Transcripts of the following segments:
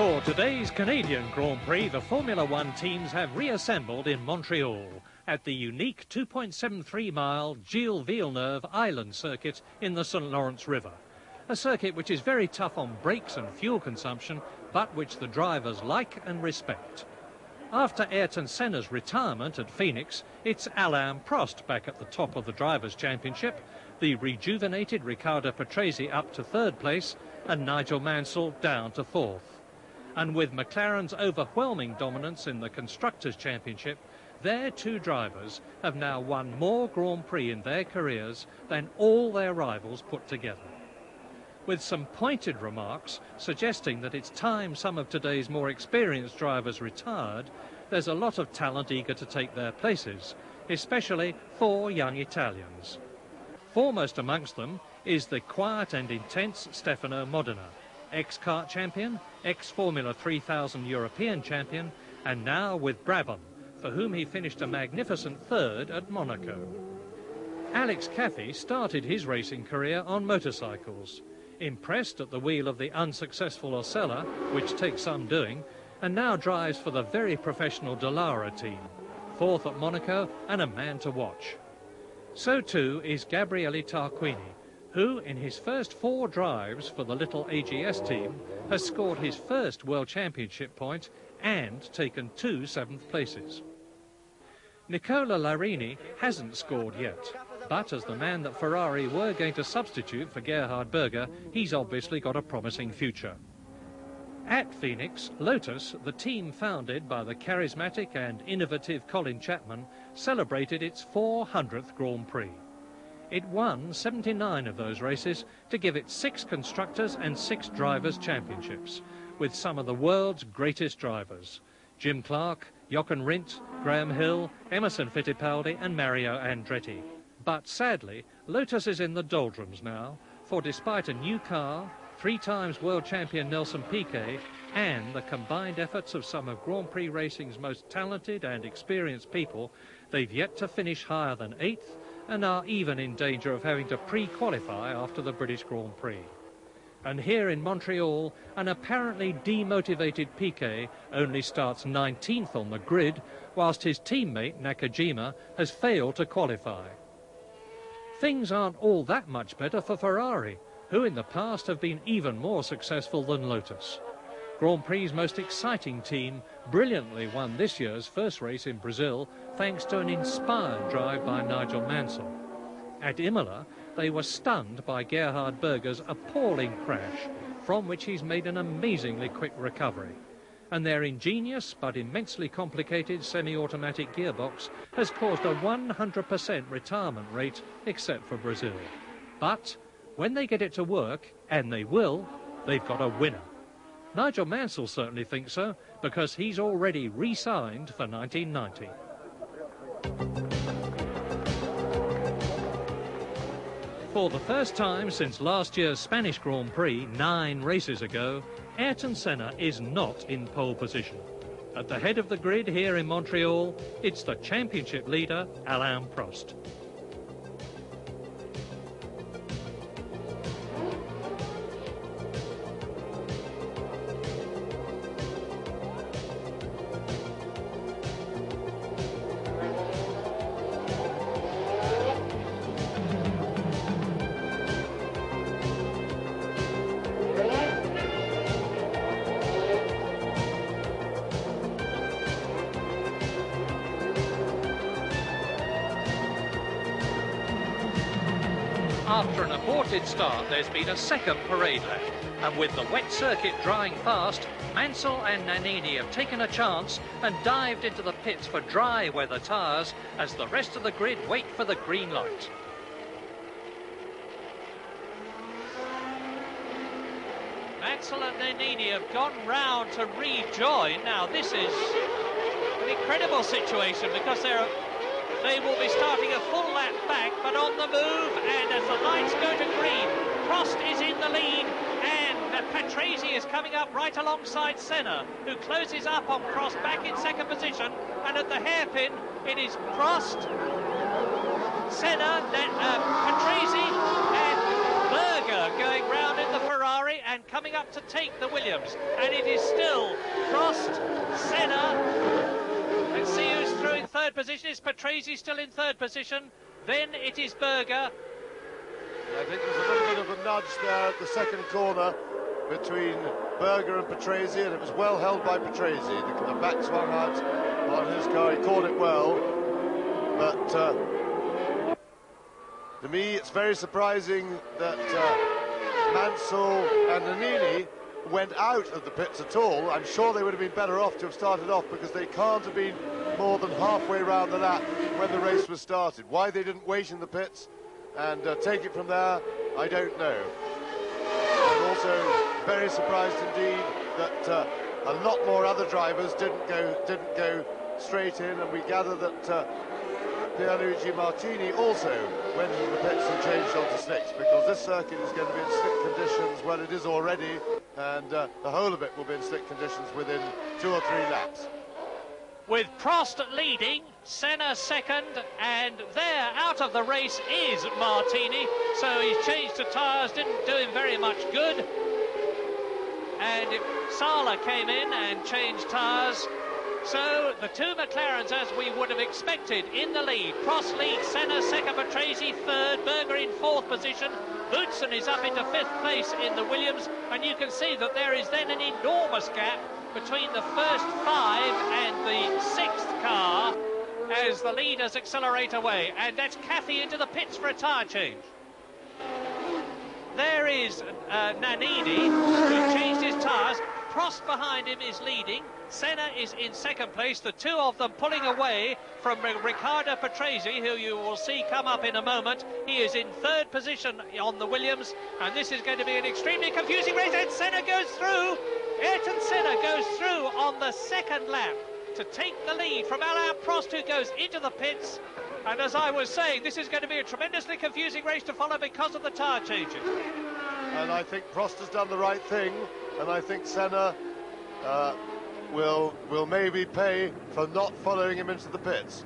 For today's Canadian Grand Prix, the Formula One teams have reassembled in Montreal at the unique 2.73-mile Gilles Villeneuve Island circuit in the St. Lawrence River. A circuit which is very tough on brakes and fuel consumption, but which the drivers like and respect. After Ayrton Senna's retirement at Phoenix, it's Alain Prost back at the top of the Drivers' Championship, the rejuvenated Riccardo Patrese up to third place, and Nigel Mansell down to fourth. And with McLaren's overwhelming dominance in the Constructors' Championship, their two drivers have now won more Grand Prix in their careers than all their rivals put together. With some pointed remarks suggesting that it's time some of today's more experienced drivers retired, there's a lot of talent eager to take their places, especially four young Italians. Foremost amongst them is the quiet and intense Stefano Modena, ex-kart champion, ex-Formula 3000 European champion, and now with Brabham, for whom he finished a magnificent third at Monaco. Alex Caffey started his racing career on motorcycles, impressed at the wheel of the unsuccessful Osella, which takes some doing, and now drives for the very professional Dallara team, fourth at Monaco and a man to watch. So too is Gabriele Tarquini, who, in his first 4 drives for the little AGS team, has scored his first World Championship point and taken 2 7th places. Nicola Larini hasn't scored yet, but as the man that Ferrari were going to substitute for Gerhard Berger, he's obviously got a promising future. At Phoenix, Lotus, the team founded by the charismatic and innovative Colin Chapman, celebrated its 400th Grand Prix. It won 79 of those races to give it 6 constructors and 6 drivers' championships, with some of the world's greatest drivers: Jim Clark, Jochen Rindt, Graham Hill, Emerson Fittipaldi and Mario Andretti. But sadly, Lotus is in the doldrums now, for despite a new car, 3 times world champion Nelson Piquet, and the combined efforts of some of Grand Prix racing's most talented and experienced people, they've yet to finish higher than 8th, and are even in danger of having to pre-qualify after the British Grand Prix. And here in Montreal, an apparently demotivated Piquet only starts 19th on the grid, whilst his teammate Nakajima has failed to qualify. Things aren't all that much better for Ferrari, who in the past have been even more successful than Lotus. Grand Prix's most exciting team brilliantly won this year's first race in Brazil thanks to an inspired drive by Nigel Mansell. At Imola, they were stunned by Gerhard Berger's appalling crash, from which he's made an amazingly quick recovery. And their ingenious but immensely complicated semi-automatic gearbox has caused a 100% retirement rate, except for Brazil. But when they get it to work, and they will, they've got a winner. Nigel Mansell certainly thinks so, because he's already re-signed for 1990. For the first time since last year's Spanish Grand Prix 9 races ago, Ayrton Senna is not in pole position. At the head of the grid here in Montreal, it's the championship leader, Alain Prost. After an aborted start, there's been a second parade lap, and with the wet circuit drying fast, Mansell and Nannini have taken a chance and dived into the pits for dry weather tyres as the rest of the grid wait for the green light. Mansell and Nannini have gone round to rejoin. Now this is an incredible situation because they will be starting a full lap back, but on the move, and as the lights go to green, Prost is in the lead, and Patrese is coming up right alongside Senna, who closes up on Prost back in second position, and at the hairpin, it is Prost, Senna, Patrese, and Berger going round in the Ferrari, and coming coming up to take the Williams, and it is still Prost, Senna. Let's see who's through in third position. Is Patrese still in third position? Then it is Berger. I think there's a little bit of a nudge there at the second corner between Berger and Patrese, and it was well held by Patrese. The back swung out on his car, he caught it well, but to me it's very surprising that Mansell and Nannini went out of the pits at all. I'm sure they would have been better off to have started off, because they can't have been more than halfway around the lap when the race was started. Why they didn't wait in the pits and take it from there, I don't know. I'm also very surprised indeed that a lot more other drivers didn't go straight in, and we gather that Pierluigi Martini also went into the pits and changed onto slicks, because this circuit is going to be in slick conditions. Well, it is already, and the whole of it will be in slick conditions within 2 or 3 laps. With Prost leading, Senna second, and there out of the race is Martini. So he's changed the tyres, didn't do him very much good. And Sala came in and changed tyres. So the two McLarens, as we would have expected, in the lead. Prost leads, Senna second, Patrese third, Berger in fourth position. Boutsen is up into fifth place in the Williams, and you can see that there is then an enormous gap between the first 5 and the 6th car as the leaders accelerate away. And that's Cathy into the pits for a tyre change. There is Nannini, who changed his tyres. Prost behind him is leading. Senna is in second place. The two of them pulling away from Riccardo Patrese, who you will see come up in a moment. He is in third position on the Williams, and this is going to be an extremely confusing race. And Senna goes through. Ayrton Senna goes through on the second lap to take the lead from Alain Prost, who goes into the pits. And as I was saying, this is going to be a tremendously confusing race to follow because of the tyre changes. And I think Prost has done the right thing, and I think Senna will maybe pay for not following him into the pits.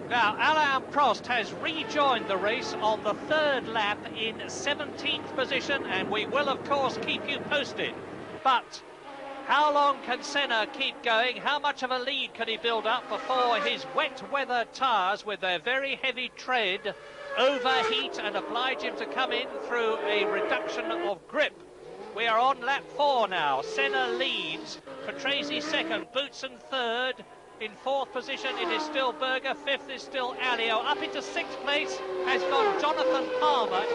Now, Alain Prost has rejoined the race on the third lap in 17th position, and we will, of course, keep you posted. But how long can Senna keep going? How much of a lead can he build up before his wet weather tyres, with their very heavy tread, overheat and oblige him to come in through a reduction of grip? We are on lap 4 now. Senna leads, Patrese second, Boutsen third. In fourth position it is still Berger, fifth is still Alio. Up into sixth place has gone Jonathan Palmer.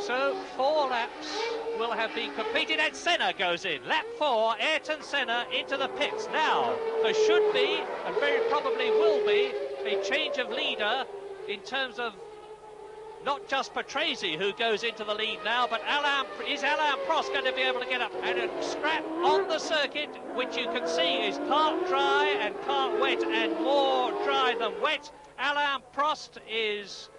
So 4 laps will have been completed, and Senna goes in. Lap 4, Ayrton Senna into the pits. Now, there should be, and very probably will be, a change of leader in terms of not just Patrese, who goes into the lead now, but Alain Prost going to be able to get up? And a scrap on the circuit, which you can see is part dry and part wet, and more dry than wet. Alain Prost is...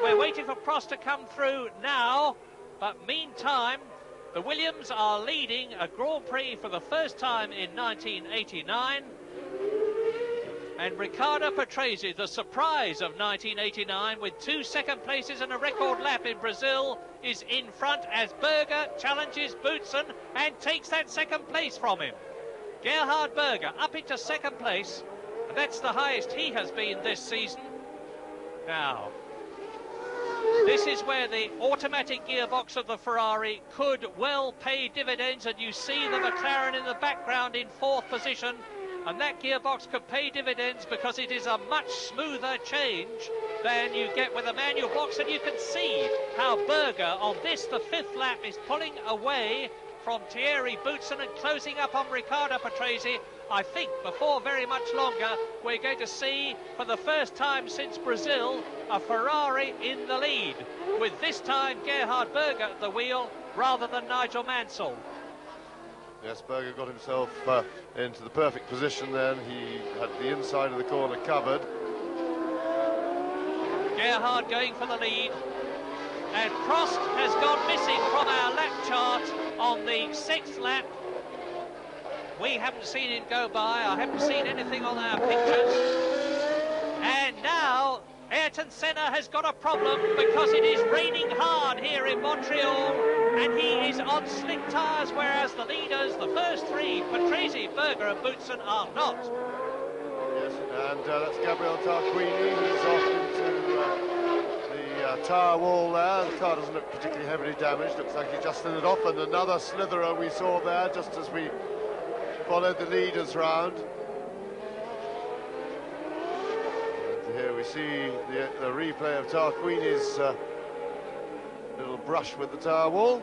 We're waiting for Prost to come through now, but meantime, the Williams are leading a Grand Prix for the first time in 1989. And Riccardo Patrese, the surprise of 1989, with 2 second places and a record lap in Brazil, is in front as Berger challenges Boutsen and takes that second place from him. Gerhard Berger up into second place, and that's the highest he has been this season. Now, this is where the automatic gearbox of the Ferrari could well pay dividends, and you see the McLaren in the background in fourth position. And that gearbox could pay dividends because it is a much smoother change than you get with a manual box. And you can see how Berger on this, the 5th lap, is pulling away from Thierry Boutsen and closing up on Riccardo Patrese. I think before very much longer, we're going to see, for the first time since Brazil, a Ferrari in the lead, with this time Gerhard Berger at the wheel rather than Nigel Mansell. Yes, Berger got himself into the perfect position then. He had the inside of the corner covered. Gerhard going for the lead. And Prost has gone missing from our lap chart on the 6th lap. We haven't seen him go by. I haven't seen anything on our pictures. And now Ayrton Senna has got a problem because it is raining hard here in Montreal. and he is on slick tyres, whereas the leaders, the first three, Patrese, Berger and Boutsen, are not. Yes, and that's Gabriel Tarquini, who's off into the tyre wall there. The car doesn't look particularly heavily damaged, looks like he just slithered off, and another slitherer we saw there just as we followed the leaders round. And here we see the replay of Tarquini's little brush with the tyre wall.